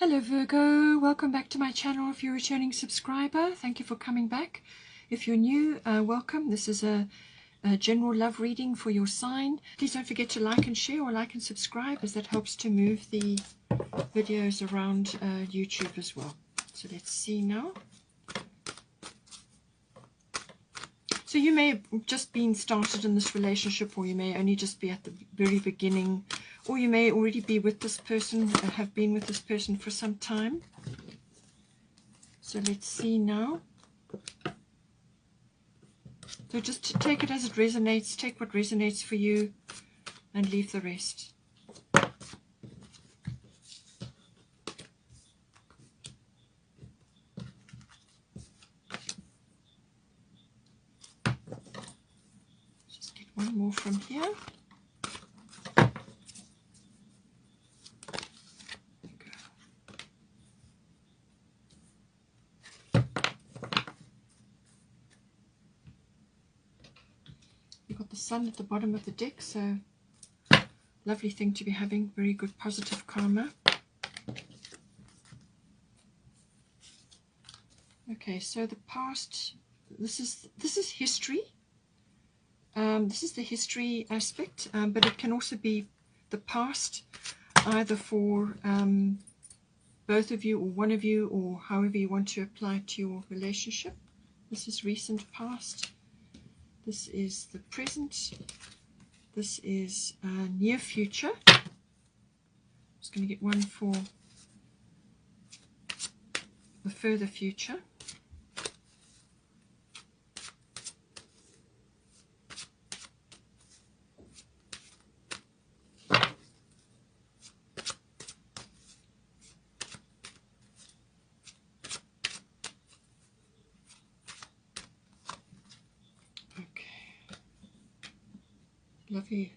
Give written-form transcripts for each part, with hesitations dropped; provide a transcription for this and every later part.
Hello Virgo, welcome back to my channel. If you're a returning subscriber, thank you for coming back. If you're new, welcome. This is a general love reading for your sign. Please don't forget to like and share, or like and subscribe, as that helps to move the videos around YouTube as well. So let's see now. So you may have just been started in this relationship, or you may only just be at the very beginning, or you may already be with this person, have been with this person for some time. So let's see now. So just take it as it resonates, take what resonates for you and leave the rest. Just get one more from here. You've got the sun at the bottom of the deck, so lovely thing to be having, very good positive karma. Okay, so the past, this is history. This is the history aspect, but it can also be the past, either for both of you or one of you, or however you want to apply it to your relationship. This is recent past. This is the present. This is near future. I'm just going to get one for the further future.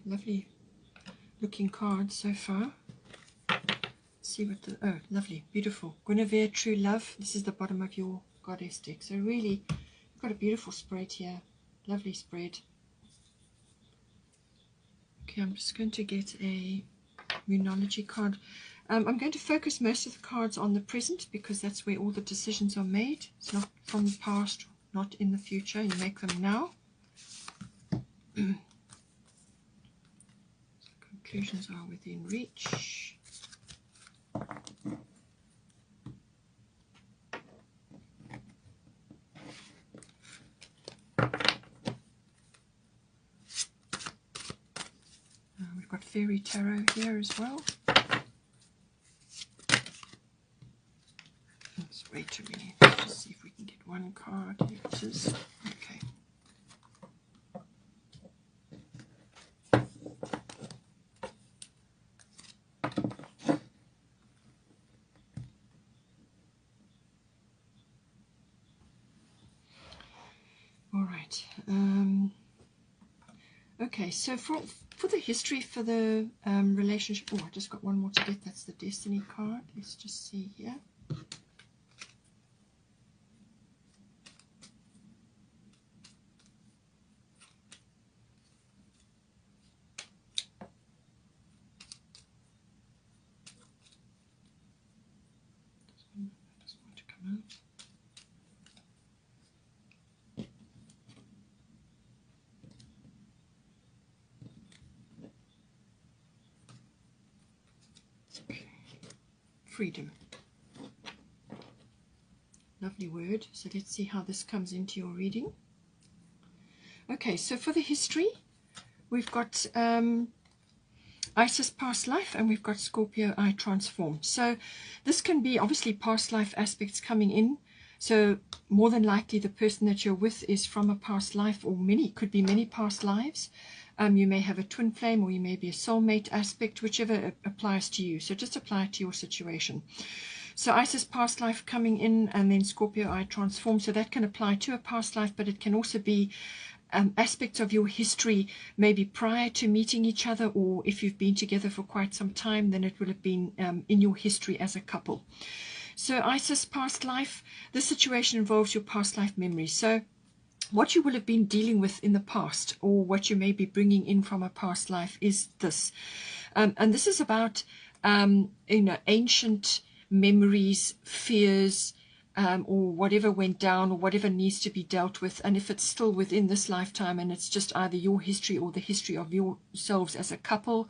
Lovely looking cards so far. Let's see what the, oh, lovely, beautiful. Guinevere, true love. This is the bottom of your goddess deck. So really, you've got a beautiful spread here. Lovely spread. Okay, I'm just going to get a Moonology card. I'm going to focus most of the cards on the present, because that's where all the decisions are made. It's not from the past, not in the future. You make them now. Conclusions are within reach. We've got Fairy Tarot here as well. Let's wait a minute. Let's just see if we can get one card. Here it is. Okay. All right. Okay, so for the history, for the relationship, oh, I just got one more to get. That's the Destiny card. Let's just see here. Doesn't want to come out. Freedom. Lovely word. So let's see how this comes into your reading. Okay, so for the history, we've got Isis past life, and we've got Scorpio I transform. So this can be obviously past life aspects coming in. So more than likely the person that you're with is from a past life, or could be many past lives. You may have a twin flame, or you may be a soulmate aspect, whichever applies to you. So just apply it to your situation. So Isis past life coming in, and then Scorpio I transform. So that can apply to a past life, but it can also be aspects of your history, maybe prior to meeting each other, or if you've been together for quite some time, then it will have been in your history as a couple. So Isis past life, this situation involves your past life memories. So what you will have been dealing with in the past, or what you may be bringing in from a past life, is this. And this is about ancient memories, fears, or whatever went down or whatever needs to be dealt with. And if it's still within this lifetime and it's just either your history or the history of yourselves as a couple,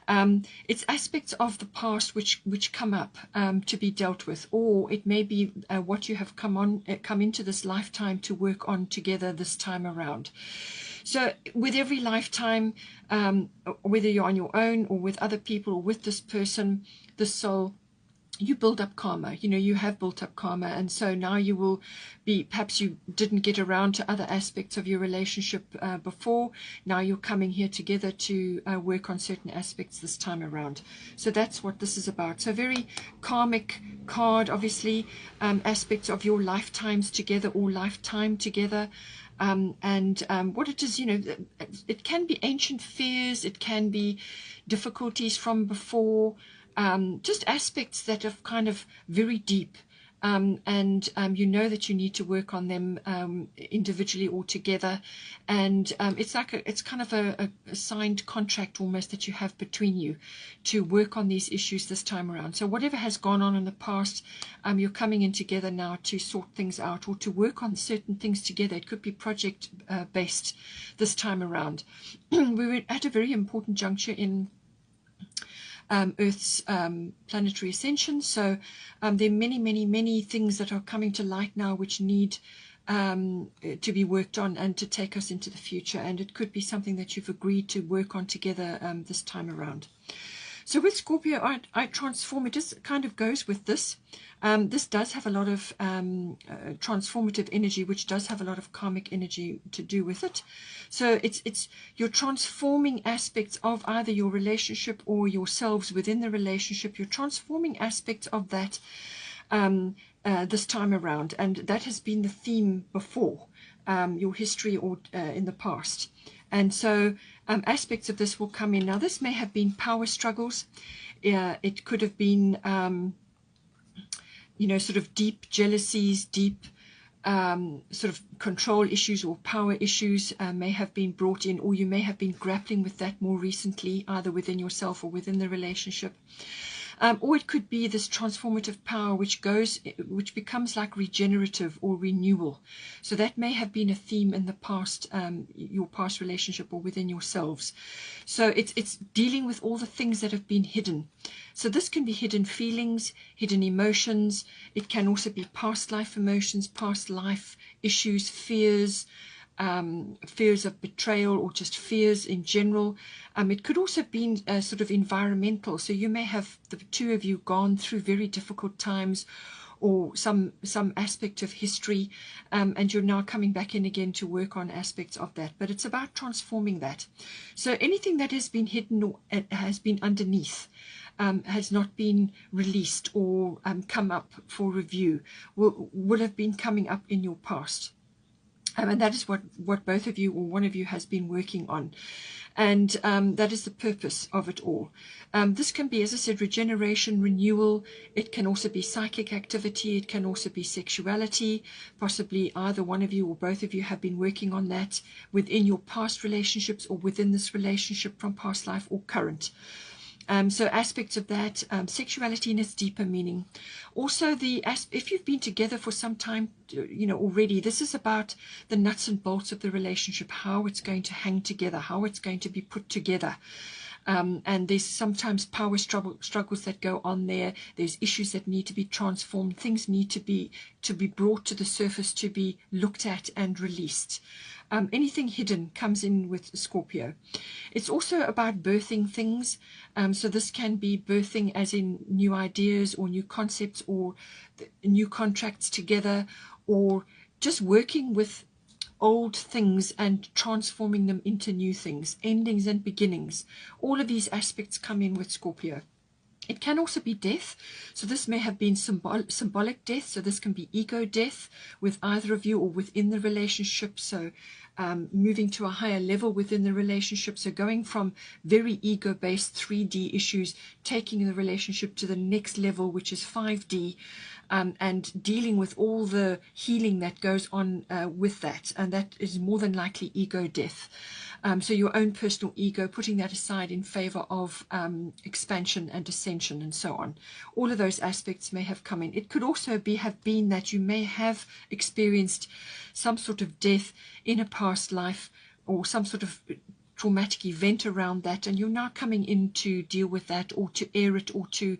it's aspects of the past which come up to be dealt with, or it may be what you have come into this lifetime to work on together this time around. So with every lifetime, whether you're on your own or with other people or with this person, this soul, you build up karma. You have built up karma, and so now you will be, perhaps you didn't get around to other aspects of your relationship before. Now you're coming here together to work on certain aspects this time around. So that's what this is about. So very karmic card, obviously, aspects of your lifetimes together or lifetime together. What it is, it can be ancient fears, it can be difficulties from before, just aspects that are kind of very deep, that you need to work on them individually or together, and it's kind of a signed contract almost that you have between you to work on these issues this time around. So whatever has gone on in the past, you're coming in together now to sort things out or to work on certain things together. It could be project based this time around. We're at a very important juncture in Earth's planetary ascension. So there are many things that are coming to light now which need to be worked on and to take us into the future. And it could be something that you've agreed to work on together this time around. So with Scorpio, I transform. It just kind of goes with this. This does have a lot of transformative energy, which does have a lot of karmic energy to do with it. So it's you're transforming aspects of either your relationship or yourselves within the relationship. You're transforming aspects of that this time around, and that has been the theme before, your history or in the past. And so aspects of this will come in. Now, this may have been power struggles. It could have been, sort of deep jealousies, deep sort of control issues or power issues may have been brought in, or you may have been grappling with that more recently, either within yourself or within the relationship. Or it could be this transformative power which becomes like regenerative or renewal. So that may have been a theme in the past, your past relationship or within yourselves. So it's dealing with all the things that have been hidden. So this can be hidden feelings, hidden emotions. It can also be past life emotions, past life issues, fears, fears of betrayal, or just fears in general. It could also be sort of environmental. So you may have, the two of you, gone through very difficult times or some aspect of history, and you're now coming back in again to work on aspects of that. But it's about transforming that. So anything that has been hidden or has been underneath, has not been released or come up for review, will have been coming up in your past. And that is what both of you or one of you has been working on. And that is the purpose of it all. This can be, as I said, regeneration, renewal. It can also be psychic activity. It can also be sexuality. Possibly either one of you or both of you have been working on that within your past relationships or within this relationship from past life or current. So aspects of that, sexuality in its deeper meaning. Also, if you've been together for some time, already, this is about the nuts and bolts of the relationship, how it's going to hang together, how it's going to be put together. And there's sometimes power struggles that go on there. There's issues that need to be transformed. Things need to be brought to the surface, to be looked at and released. Anything hidden comes in with Scorpio. It's also about birthing things. So this can be birthing as in new ideas or new concepts or new contracts together, or just working with old things and transforming them into new things, endings and beginnings. All of these aspects come in with Scorpio. It can also be death. So this may have been symbolic death. So this can be ego death with either of you or within the relationship. So moving to a higher level within the relationship. So going from very ego-based 3D issues, taking the relationship to the next level, which is 5D, and dealing with all the healing that goes on with that. And that is more than likely ego death. So your own personal ego, putting that aside in favor of expansion and ascension and so on. All of those aspects may have come in. It could also have been that you may have experienced some sort of death in a past life, or some sort of traumatic event around that, and you're now coming in to deal with that, or to air it, or to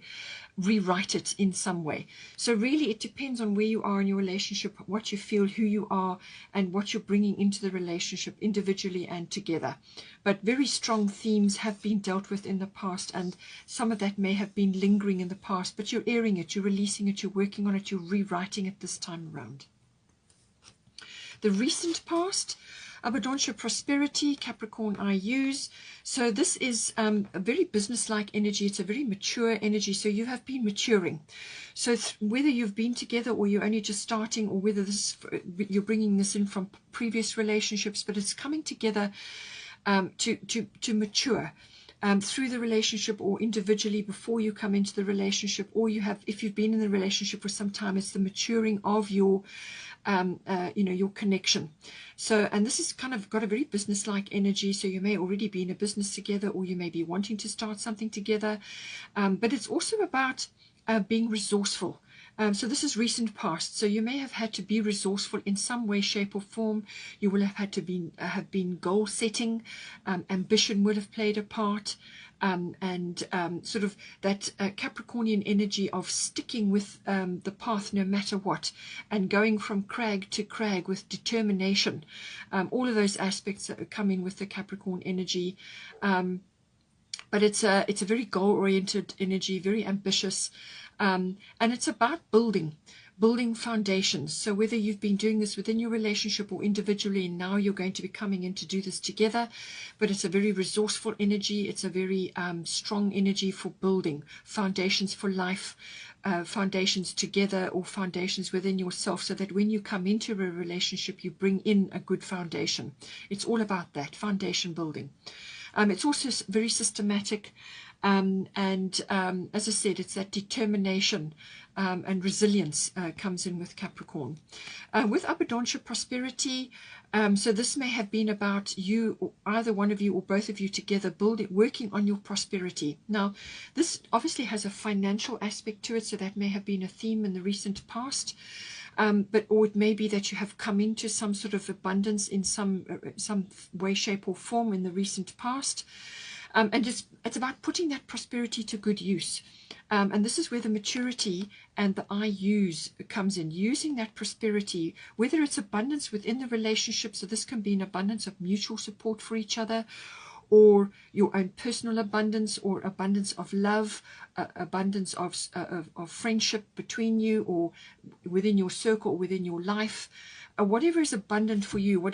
rewrite it in some way. So really it depends on where you are in your relationship, what you feel, who you are, and what you're bringing into the relationship individually and together. But very strong themes have been dealt with in the past, and some of that may have been lingering in the past, but you're airing it, you're releasing it, you're working on it, you're rewriting it this time around. The recent past, abundance, prosperity, Capricorn IUs. So this is a very business-like energy. It's a very mature energy. So you have been maturing. So whether you've been together or you're only just starting, or whether you're bringing this in from previous relationships, but it's coming together to mature. Through the relationship or individually before you come into the relationship, or if you've been in the relationship for some time, it's the maturing of your your connection. So, and this has kind of got a very business-like energy. So you may already be in a business together, or you may be wanting to start something together. But it's also about being resourceful. So this is recent past. So you may have had to be resourceful in some way, shape, or form. You will have had to have been goal setting. Ambition would have played a part. And sort of that Capricornian energy of sticking with the path no matter what, and going from crag to crag with determination. All of those aspects that come in with the Capricorn energy. But it's a very goal-oriented energy, very ambitious, and it's about building foundations. So whether you've been doing this within your relationship or individually, and now you're going to be coming in to do this together, but it's a very resourceful energy. It's a very strong energy for building foundations for life, foundations together, or foundations within yourself, so that when you come into a relationship, you bring in a good foundation. It's all about that, foundation building. It's also very systematic, and as I said, it's that determination and resilience comes in with Capricorn. With abundance, prosperity, so this may have been about you, or either one of you or both of you together, working on your prosperity. Now, this obviously has a financial aspect to it, so that may have been a theme in the recent past. Or it may be that you have come into some sort of abundance in some way, shape, or form in the recent past. And it's about putting that prosperity to good use. And this is where the maturity and the I use comes in, using that prosperity, whether it's abundance within the relationship. So this can be an abundance of mutual support for each other, or your own personal abundance, or abundance of love, abundance of friendship between you, or within your circle, or within your life. Whatever is abundant for you,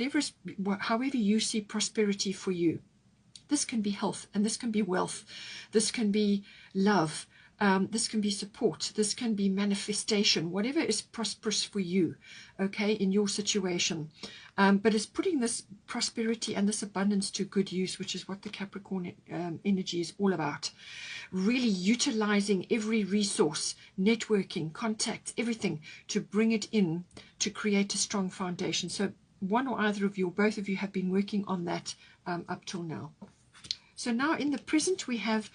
however you see prosperity for you. This can be health, and this can be wealth. This can be love. This can be support. This can be manifestation. Whatever is prosperous for you, okay, in your situation. But it's putting this prosperity and this abundance to good use, which is what the Capricorn energy is all about. Really utilizing every resource, networking, contacts, everything, to bring it in to create a strong foundation. So one or either of you, or both of you, have been working on that up till now. So now in the present we have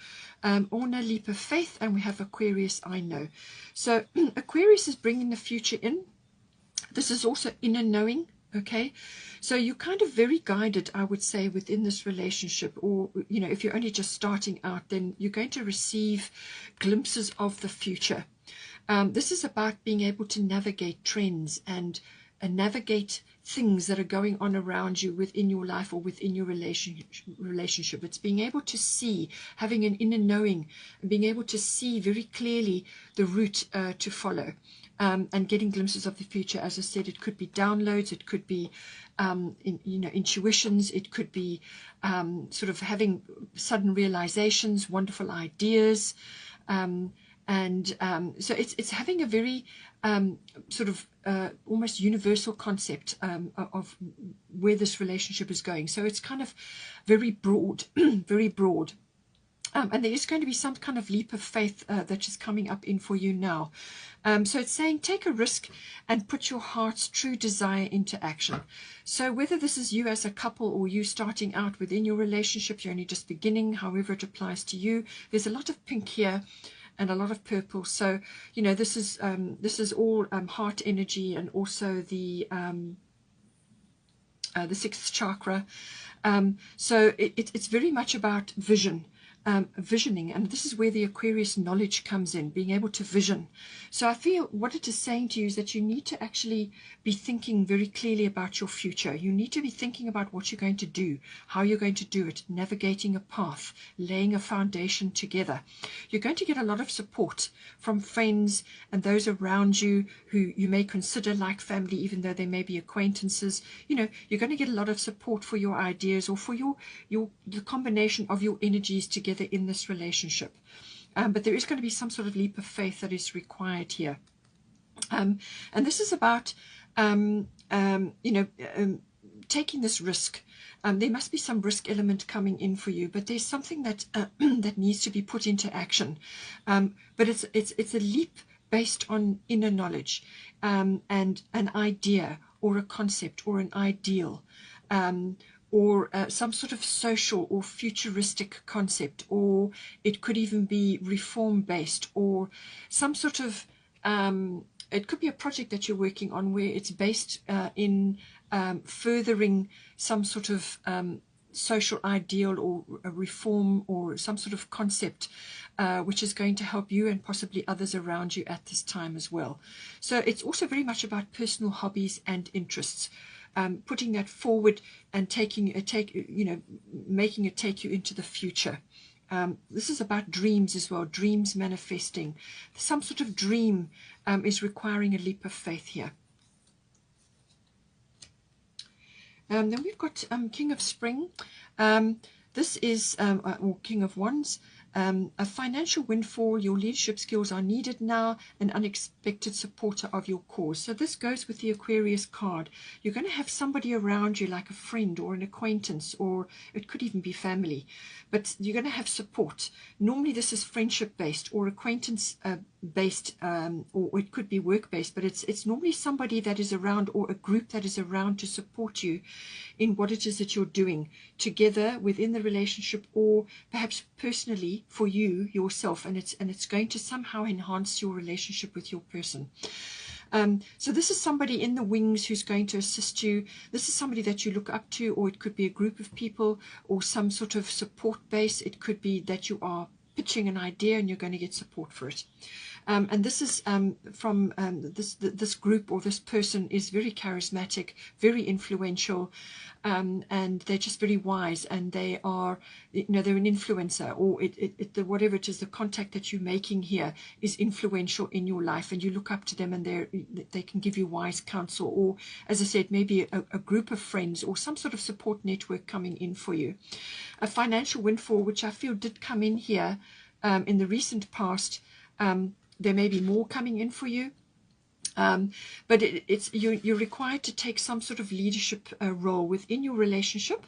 Orna, Leap of Faith, and we have Aquarius, I Know. So Aquarius is bringing the future in. This is also inner knowing, okay? So you're kind of very guided, I would say, within this relationship. Or, you know, if you're only just starting out, then you're going to receive glimpses of the future. This is about being able to navigate trends and navigate things that are going on around you within your life or within your relationship. It's being able to see, having an inner knowing, and being able to see very clearly the route to follow, and getting glimpses of the future. As I said, it could be downloads, it could be intuitions, it could be sort of having sudden realizations, wonderful ideas, And so it's having a very sort of almost universal concept of where this relationship is going. So it's kind of very broad, very broad. And there is going to be some kind of leap of faith that is coming up in for you now. So it's saying take a risk and put your heart's true desire into action. So whether this is you as a couple or you starting out within your relationship, you're only just beginning, however it applies to you, there's a lot of pink here and a lot of purple. So, you know, this is all heart energy, and also the sixth chakra. So it's very much about vision. Visioning, and this is where the Aquarius knowledge comes in, being able to vision. So I feel what it is saying to you is that you need to actually be thinking very clearly about your future. You need to be thinking about what you're going to do, how you're going to do it, navigating a path, laying a foundation together. You're going to get a lot of support from friends and those around you who you may consider like family, even though they may be acquaintances. You know, you're going to get a lot of support for your ideas, or for the combination of your energies together in this relationship. But there is going to be some sort of leap of faith that is required here. And this is about, taking this risk. There must be some risk element coming in for you, but there's something that that needs to be put into action. But it's a leap based on inner knowledge, and an idea or a concept or an ideal. Or some sort of social or futuristic concept, or it could even be reform-based, or some sort of, it could be a project that you're working on where it's based in furthering some sort of social ideal or a reform or some sort of concept which is going to help you and possibly others around you at this time as well. So it's also very much about personal hobbies and interests. Putting that forward and making it take you into the future. This is about dreams as well, dreams manifesting. Some sort of dream is requiring a leap of faith here. Then we've got King of Spring. This is, or King of Wands. A financial windfall, your leadership skills are needed now, an unexpected supporter of your cause. So this goes with the Aquarius card. You're going to have somebody around you, like a friend or an acquaintance, or it could even be family, but you're going to have support. Normally this is friendship based or acquaintance based, or it could be work based, but it's normally somebody that is around, or a group that is around to support you in what it is that you're doing together within the relationship, or perhaps personally for you yourself, and it's going to somehow enhance your relationship with your person. So this is somebody in the wings who's going to assist you. This is somebody that you look up to, or it could be a group of people, or some sort of support base. It could be that you are pitching an idea and you're going to get support for it. And this is from this group, or this person is very charismatic, very influential, and they're just very wise, and they are, they're an influencer, or whatever it is, the contact that you're making here is influential in your life, and you look up to them, and they can give you wise counsel, or, as I said, maybe a group of friends, or some sort of support network coming in for you. A financial windfall, which I feel did come in here in the recent past. There may be more coming in for you, but you're required to take some sort of leadership role within your relationship.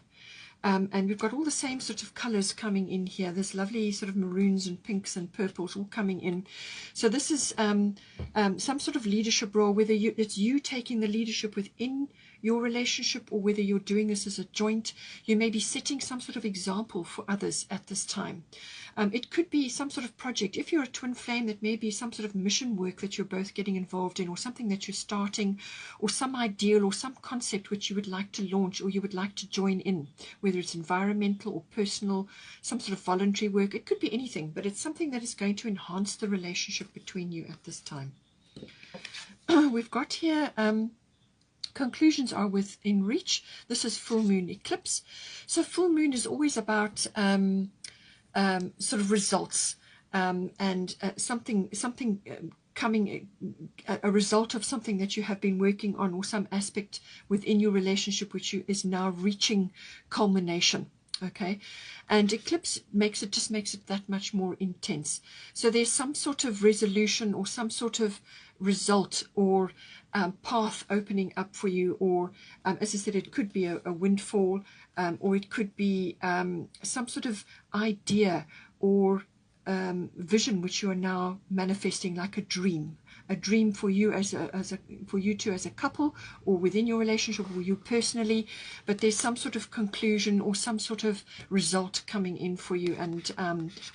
And we've got all the same sort of colors coming in here. There's lovely sort of maroons and pinks and purples all coming in. So this is some sort of leadership role, whether it's you taking the leadership within your relationship, or whether you're doing this as a joint. You may be setting some sort of example for others at this time. It could be some sort of project. If you're a twin flame, that may be some sort of mission work that you're both getting involved in, or something that you're starting, or some ideal or some concept which you would like to launch, or you would like to join in, whether it's environmental or personal, some sort of voluntary work. It could be anything, but it's something that is going to enhance the relationship between you at this time. We've got here conclusions are within reach. This is full moon eclipse. So full moon is always about sort of results, and something coming, a result of something that you have been working on, or some aspect within your relationship which is now reaching culmination. Okay, and eclipse just makes it that much more intense. So there's some sort of resolution or some sort of result or path opening up for you, or as I said, it could be a windfall, or it could be some sort of idea or vision which you are now manifesting, like a dream for you for you two as a couple, or within your relationship, or you personally. But there's some sort of conclusion or some sort of result coming in for you, and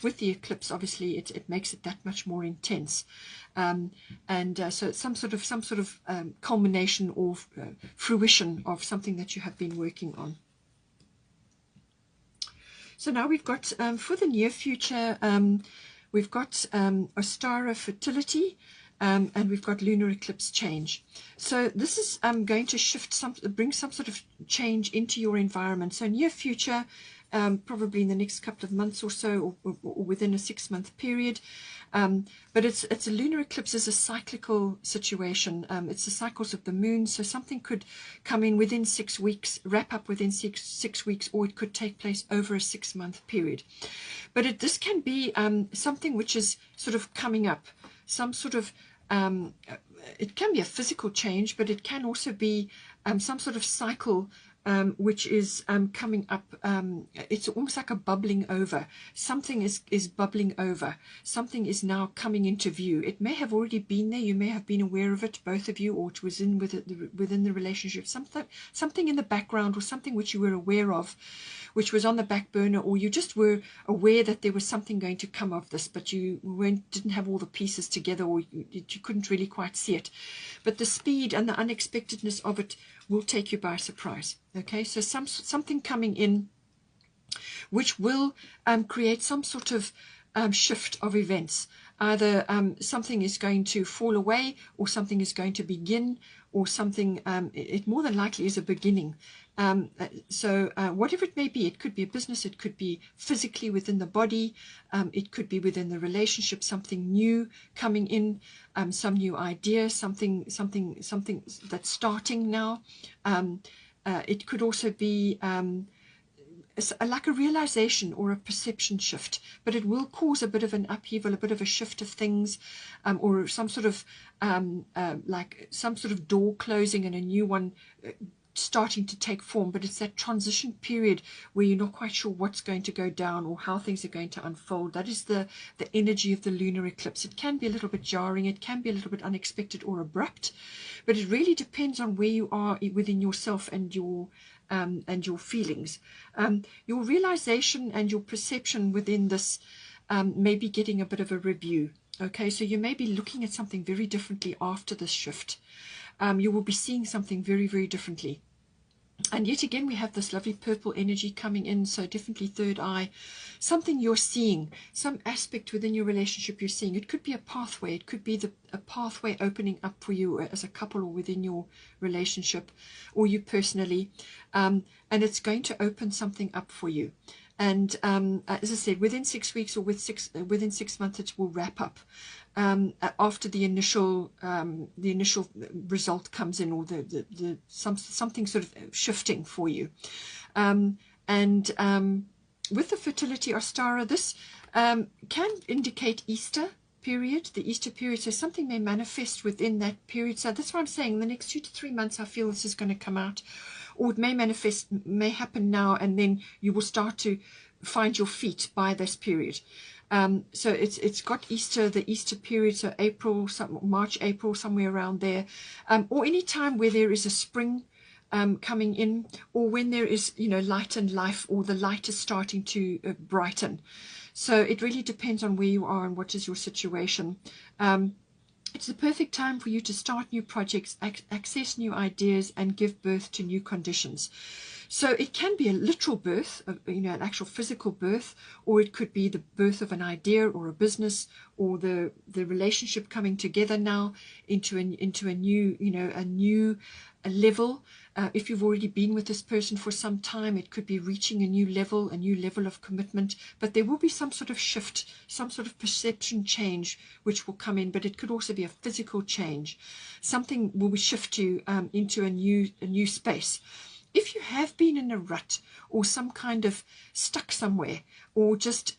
with the eclipse, obviously it makes it that much more intense. So it's some sort of culmination or fruition of something that you have been working on. So now we've got for the near future, we've got Ostara fertility, and we've got lunar eclipse change. So this is going to bring some sort of change into your environment. So near future, probably in the next couple of months or so, or within a 6-month period. But it's a lunar eclipse is a cyclical situation. It's the cycles of the moon. So something could come in within 6 weeks, wrap up within six weeks, or it could take place over a 6-month period. But this can be something which is sort of coming up, some sort of it can be a physical change, but it can also be some sort of cycle which is coming up. It's almost like a bubbling over. Something is bubbling over. Something is now coming into view. It may have already been there. You may have been aware of it, both of you, or it was within the relationship. Something in the background, or something which you were aware of, which was on the back burner, or you just were aware that there was something going to come of this, but you didn't have all the pieces together, or you couldn't really quite see it. But the speed and the unexpectedness of it will take you by surprise. Okay, so something coming in which will create some sort of shift of events. Either something is going to fall away, or something is going to begin, or something, it more than likely is a beginning. So whatever it may be, it could be a business, it could be physically within the body, it could be within the relationship, something new coming in, some new idea, something that's starting now. It could also be like a realization or a perception shift, but it will cause a bit of an upheaval, a bit of a shift of things, or some sort of like some sort of door closing and a new one starting to take form. But it's that transition period where you're not quite sure what's going to go down or how things are going to unfold. That is the energy of the lunar eclipse. It can be a little bit jarring, it can be a little bit unexpected or abrupt, but it really depends on where you are within yourself and your feelings. Your realization and your perception within this may be getting a bit of a review. Okay, so you may be looking at something very differently after this shift. You will be seeing something very, very differently. And yet again, we have this lovely purple energy coming in, so definitely third eye, something you're seeing, some aspect within your relationship you're seeing. It could be a pathway, it could be a pathway opening up for you as a couple or within your relationship, or you personally, and it's going to open something up for you. And as I said, within 6 weeks or within 6 months, it will wrap up. After the initial result comes in, or something sort of shifting for you. With the fertility Ostara, this can indicate Easter period, the Easter period. So something may manifest within that period. So that's why I'm saying the next 2 to 3 months, I feel this is going to come out, or it may happen now, and then you will start to find your feet by this period. So it's got Easter, the Easter period, so March, April, somewhere around there, or any time where there is a spring coming in, or when there is, light and life, or the light is starting to brighten. So it really depends on where you are and what is your situation. It's the perfect time for you to start new projects, access new ideas, and give birth to new conditions. So it can be a literal birth, an actual physical birth, or it could be the birth of an idea or a business, or the relationship coming together now into a new, a new level. If you've already been with this person for some time, it could be reaching a new level of commitment. But there will be some sort of shift, some sort of perception change which will come in. But it could also be a physical change. Something will shift you into a new space. if you have been in a rut or some kind of stuck somewhere, or just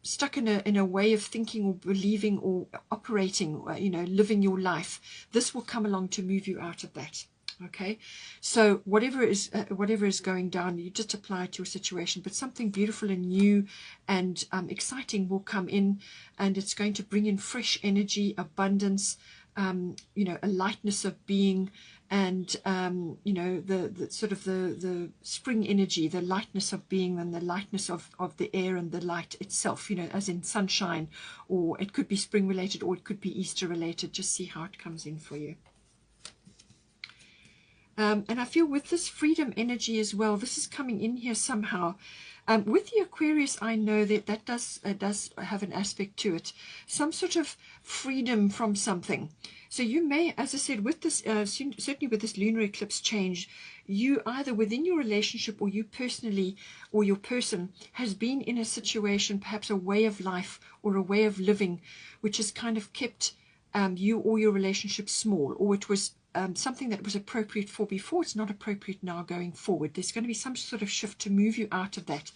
stuck in a way of thinking or believing or operating, living your life, this will come along to move you out of that. Okay, so whatever is going down, you just apply it to your situation, but something beautiful and new and exciting will come in, and it's going to bring in fresh energy, abundance, a lightness of being, and the sort of the spring energy, the lightness of being, and the lightness of the air and the light itself, as in sunshine, or it could be spring related, or it could be Easter related. Just see how it comes in for you. And I feel with this freedom energy as well, this is coming in here somehow. With the Aquarius, I know that does have an aspect to it, some sort of freedom from something. So you may, as I said, with this, certainly with this lunar eclipse change, you either within your relationship, or you personally, or your person has been in a situation, perhaps a way of life or a way of living, which has kind of kept you or your relationship small, or it was something that was appropriate for before, it's not appropriate now going forward. There's going to be some sort of shift to move you out of that.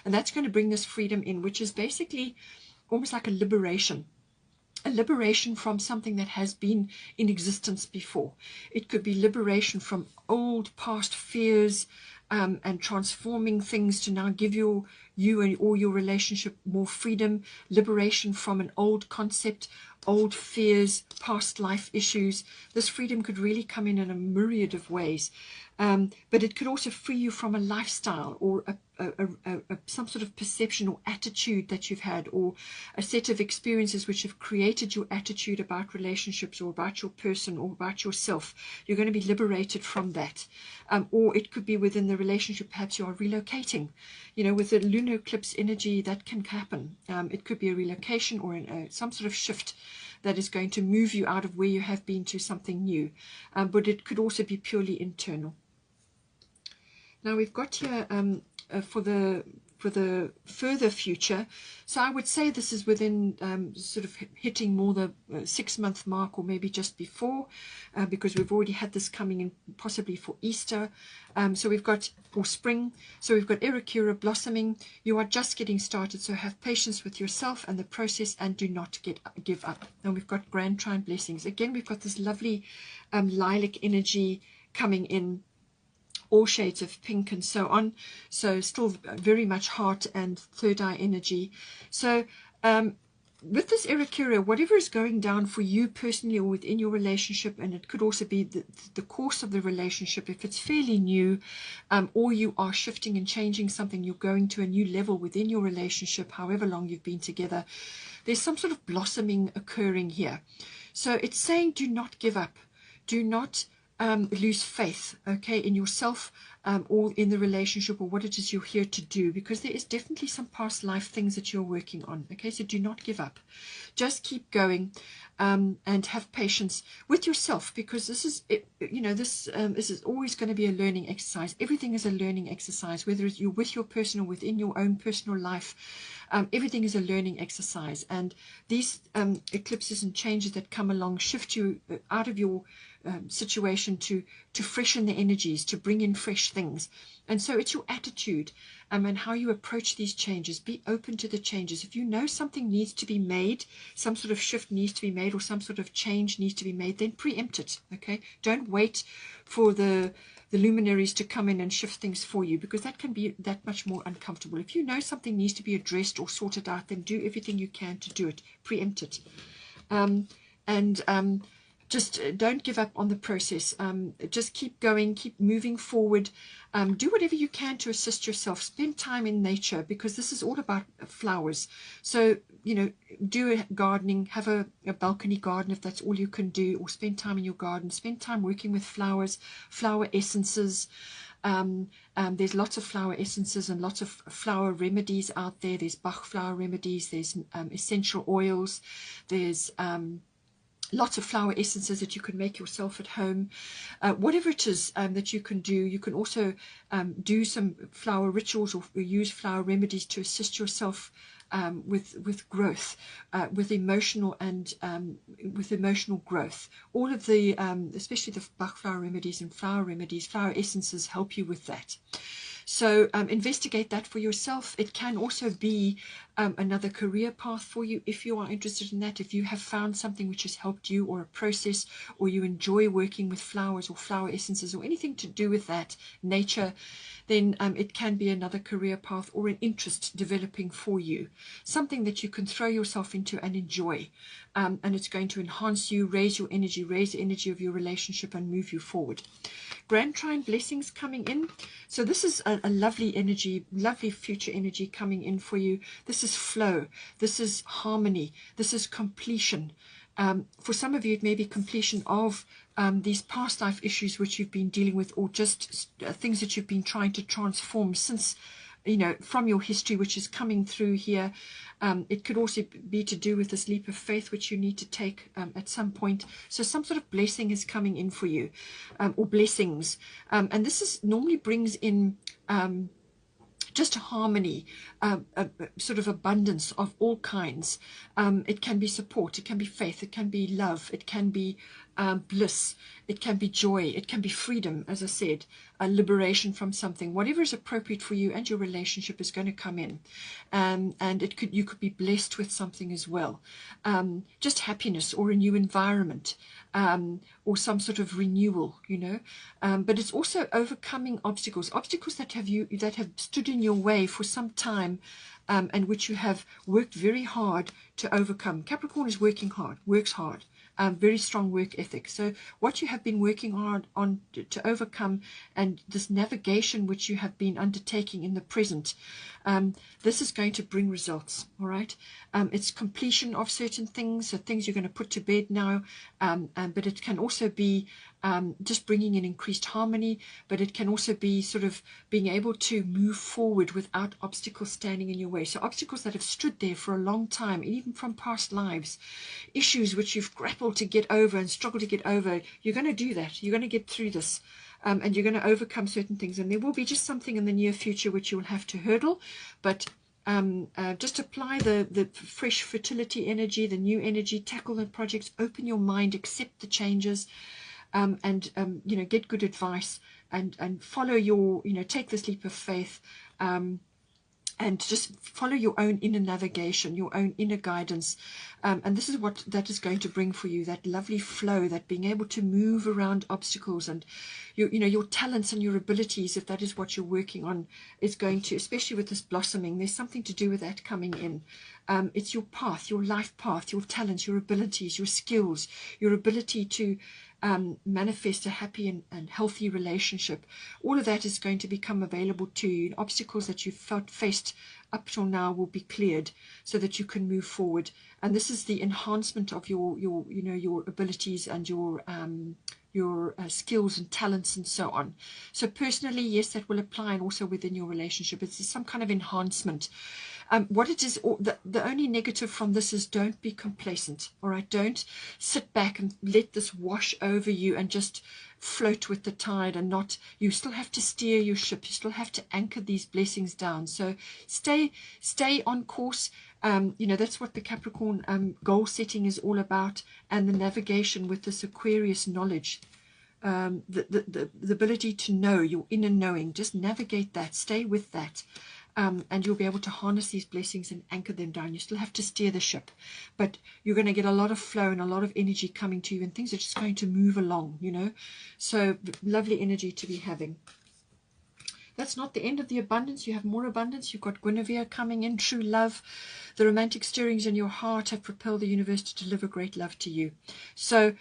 And that's going to bring this freedom in, which is basically almost like a liberation from something that has been in existence before. It could be liberation from old past fears, and transforming things to now give you or your relationship more freedom, liberation from an old concept, old fears, past life issues. This freedom could really come in a myriad of ways, but it could also free you from a lifestyle, or some sort of perception or attitude that you've had, or a set of experiences which have created your attitude about relationships, or about your person, or about yourself. You're going to be liberated from that. Or it could be within the relationship, perhaps you are relocating. With the lunar eclipse energy, that can happen. It could be a relocation, or some sort of shift that is going to move you out of where you have been to something new. But it could also be purely internal. Now we've got here for the further future. So I would say this is within sort of hitting more the 6-month mark, or maybe just before, because we've already had this coming in possibly for Easter. So we've got, or spring, so we've got Erikura blossoming. You are just getting started, so have patience with yourself and the process, and do not give up. And we've got Grand Trine blessings. Again, we've got this lovely lilac energy coming in, all shades of pink and so on. So still very much heart and third eye energy. So with this Erikura, whatever is going down for you personally or within your relationship, and it could also be the course of the relationship, if it's fairly new, or you are shifting and changing something, you're going to a new level within your relationship, however long you've been together, there's some sort of blossoming occurring here. So it's saying, do not give up. Do not lose faith, okay, in yourself, or in the relationship, or what it is you're here to do, because there is definitely some past life things that you're working on. Okay, so do not give up. Just keep going, and have patience with yourself, because this is this is always going to be a learning exercise. Everything is a learning exercise, whether you're with your person or within your own personal life. Everything is a learning exercise, and these eclipses and changes that come along shift you out of your situation to freshen the energies, to bring in fresh things. And so it's your attitude and how you approach these changes. Be open to the changes. If you know something needs to be made, some sort of shift needs to be made, or some sort of change needs to be made, then preempt it. Okay, don't wait for the luminaries to come in and shift things for you, because that can be that much more uncomfortable. If you know something needs to be addressed or sorted out, then do everything you can to do it. Preempt it. Just don't give up on the process. Just keep going, keep moving forward. Do whatever you can to assist yourself. Spend time in nature, because this is all about flowers. So, do gardening, have a balcony garden if that's all you can do, or spend time in your garden. Spend time working with flowers, flower essences. There's lots of flower essences and lots of flower remedies out there. There's Bach flower remedies, there's essential oils, there's lots of flower essences that you can make yourself at home. Whatever it is that you can do. You can also do some flower rituals, or use flower remedies to assist yourself with growth, with emotional and with emotional growth. All of the, especially the Bach flower remedies and flower essences help you with that. So investigate that for yourself. It can also be another career path for you if you are interested in that. If you have found something which has helped you, or a process, or you enjoy working with flowers or flower essences or anything to do with that nature, then it can be another career path or an interest developing for you. Something that you can throw yourself into and enjoy. And it's going to enhance you, raise your energy, raise the energy of your relationship, and move you forward. Grand Trine blessings coming in. So this is a lovely energy, lovely future energy coming in for you. This is flow. This is harmony. This is completion. For some of you, it may be completion of these past life issues which you've been dealing with, or just things that you've been trying to transform since, from your history, which is coming through here. It could also be to do with this leap of faith, which you need to take at some point. So some sort of blessing is coming in for you, or blessings. And this normally brings in just harmony, sort of abundance of all kinds. It can be support, it can be faith, it can be love, it can be bliss, it can be joy, it can be freedom, as I said, a liberation from something. Whatever is appropriate for you and your relationship is going to come in, and you could be blessed with something as well. Just happiness, or a new environment, or some sort of renewal, but it's also overcoming obstacles that have stood in your way for some time, and which you have worked very hard to overcome. Capricorn is working hard, works hard. Very strong work ethic. So what you have been working hard on to overcome, and this navigation which you have been undertaking in the present, this is going to bring results. All right. It's completion of certain things, so things you're going to put to bed now, but it can also be just bringing in increased harmony, but it can also be sort of being able to move forward without obstacles standing in your way. So obstacles that have stood there for a long time, even from past lives, issues which you've grappled to get over and struggled to get over, you're going to do that. You're going to get through this, and you're going to overcome certain things. And there will be just something in the near future which you'll have to hurdle, but just apply the fresh fertility energy, the new energy, tackle the projects, open your mind, accept the changes, and get good advice, and follow your, take this leap of faith, and just follow your own inner navigation, your own inner guidance. And this is what that is going to bring for you, that lovely flow, that being able to move around obstacles, and your talents and your abilities, if that is what you're working on, is going to, especially with this blossoming, there's something to do with that coming in. It's your path, your life path, your talents, your abilities, your skills, your ability to manifest a happy and healthy relationship. All of that is going to become available to you. Obstacles that you've faced up till now will be cleared, so that you can move forward. And this is the enhancement of your abilities and your skills and talents and so on. So personally, yes, that will apply, and also within your relationship. It's some kind of enhancement. What it is, the only negative from this is, don't be complacent. All right, don't sit back and let this wash over you and just float with the tide, and not, you still have to steer your ship, you still have to anchor these blessings down. So stay on course. That's what the Capricorn goal setting is all about, and the navigation with this Aquarius knowledge, the ability to know, your inner knowing. Just navigate that, stay with that. And you'll be able to harness these blessings and anchor them down. You still have to steer the ship, but you're going to get a lot of flow and a lot of energy coming to you, and things are just going to move along, So lovely energy to be having. That's not the end of the abundance. You have more abundance. You've got Guinevere coming in, true love. The romantic stirrings in your heart have propelled the universe to deliver great love to you. So,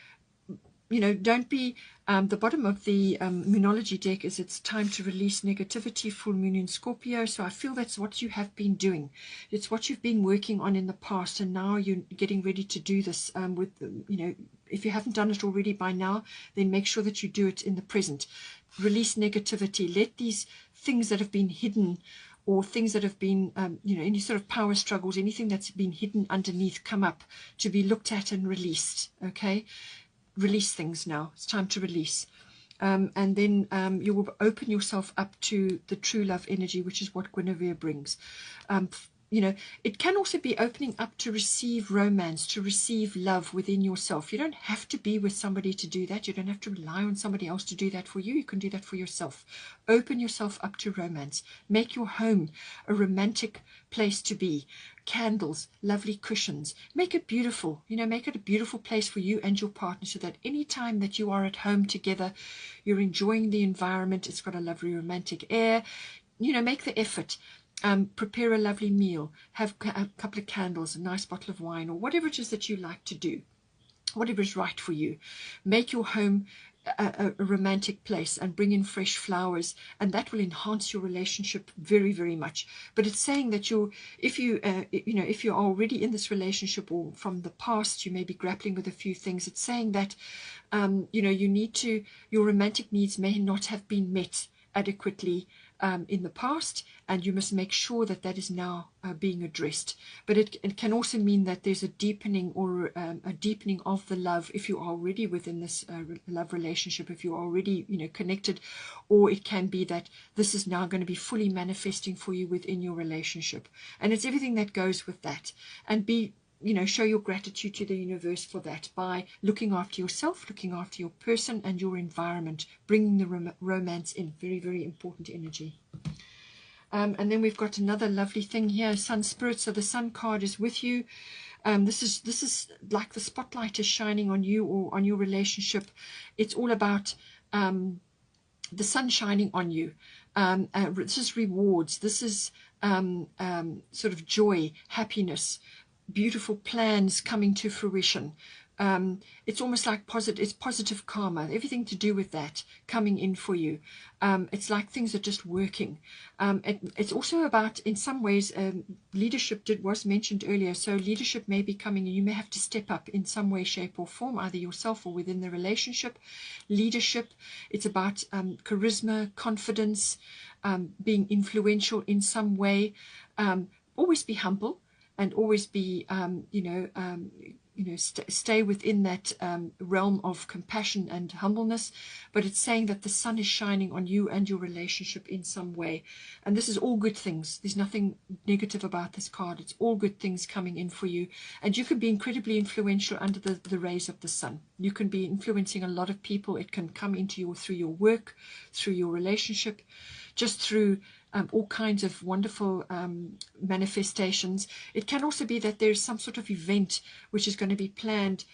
don't be, the bottom of the Moonology deck is, it's time to release negativity, full moon in Scorpio. So I feel that's what you have been doing. It's what you've been working on in the past, and now you're getting ready to do this with, if you haven't done it already by now, then make sure that you do it in the present. Release negativity. Let these things that have been hidden, or things that have been, any sort of power struggles, anything that's been hidden underneath, come up to be looked at and released, okay? Release things now. It's time to release. And then you will open yourself up to the true love energy, which is what Guinevere brings. you know, it can also be opening up to receive romance, to receive love within yourself. You don't have to be with somebody to do that. You don't have to rely on somebody else to do that for you. You can do that for yourself. Open yourself up to romance. Make your home a romantic place to be. Candles, lovely cushions. Make it beautiful. You know, make it a beautiful place for you and your partner, so that any time that you are at home together, you're enjoying the environment. It's got a lovely romantic air. You know, make the effort. Prepare a lovely meal, have a couple of candles, a nice bottle of wine, or whatever it is that you like to do, whatever is right for you. Make your home a romantic place and bring in fresh flowers, and that will enhance your relationship very, very much. But it's saying that if you're already in this relationship, or from the past you may be grappling with a few things, it's saying that your romantic needs may not have been met adequately in the past, and you must make sure that that is now being addressed. But it can also mean that there's a deepening, or a deepening of the love if you're already within this love relationship, if you're already connected, or it can be that this is now going to be fully manifesting for you within your relationship, and it's everything that goes with that. And show your gratitude to the universe for that by looking after yourself, looking after your person and your environment, bringing the romance in. Very, very important energy. And then we've got another lovely thing here, Sun Spirit. So the Sun card is with you. This is like the spotlight is shining on you or on your relationship. It's all about the sun shining on you. This is rewards. This is sort of joy, happiness, beautiful plans coming to fruition. It's almost like positive karma, everything to do with that coming in for you. It's like things are just working. It's also about, in some ways, leadership was mentioned earlier. So leadership may be coming, and you may have to step up in some way, shape or form, either yourself or within the relationship. Leadership, it's about charisma, confidence, being influential in some way. Always be humble, and always be, stay within that realm of compassion and humbleness. But it's saying that the sun is shining on you and your relationship in some way. And this is all good things. There's nothing negative about this card. It's all good things coming in for you. And you can be incredibly influential under the rays of the sun. You can be influencing a lot of people. It can come into you through your work, through your relationship, just through all kinds of wonderful manifestations. It can also be that there's some sort of event which is going to be planned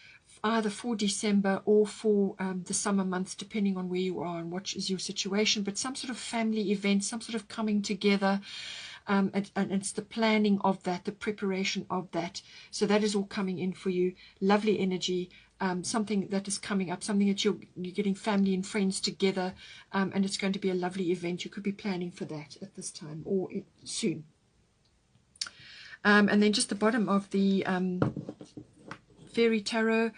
either for December or for the summer months, depending on where you are and what is your situation, but some sort of family event, some sort of coming together. And it's the planning of that, the preparation of that. So that is all coming in for you. Lovely energy. Something that is coming up, something that you're getting family and friends together, and it's going to be a lovely event. You could be planning for that at this time or soon. And then just the bottom of the Fairy Tarot,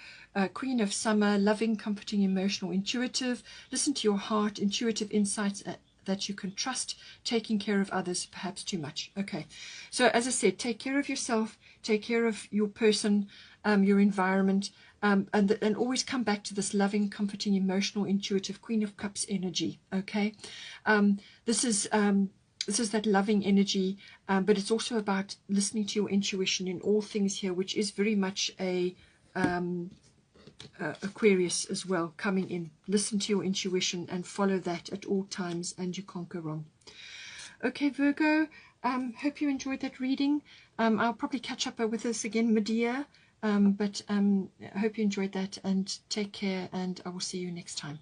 Queen of Summer, loving, comforting, emotional, intuitive. Listen to your heart, intuitive insights that you can trust, taking care of others, perhaps too much. Okay, so as I said, take care of yourself, take care of your person, your environment, and always come back to this loving, comforting, emotional, intuitive Queen of Cups energy. Okay, this is that loving energy, but it's also about listening to your intuition in all things here, which is very much a Aquarius as well coming in. Listen to your intuition and follow that at all times, and you can't go wrong. Okay, Virgo, hope you enjoyed that reading. I'll probably catch up with this again mid-year. But I hope you enjoyed that, and take care, and I will see you next time.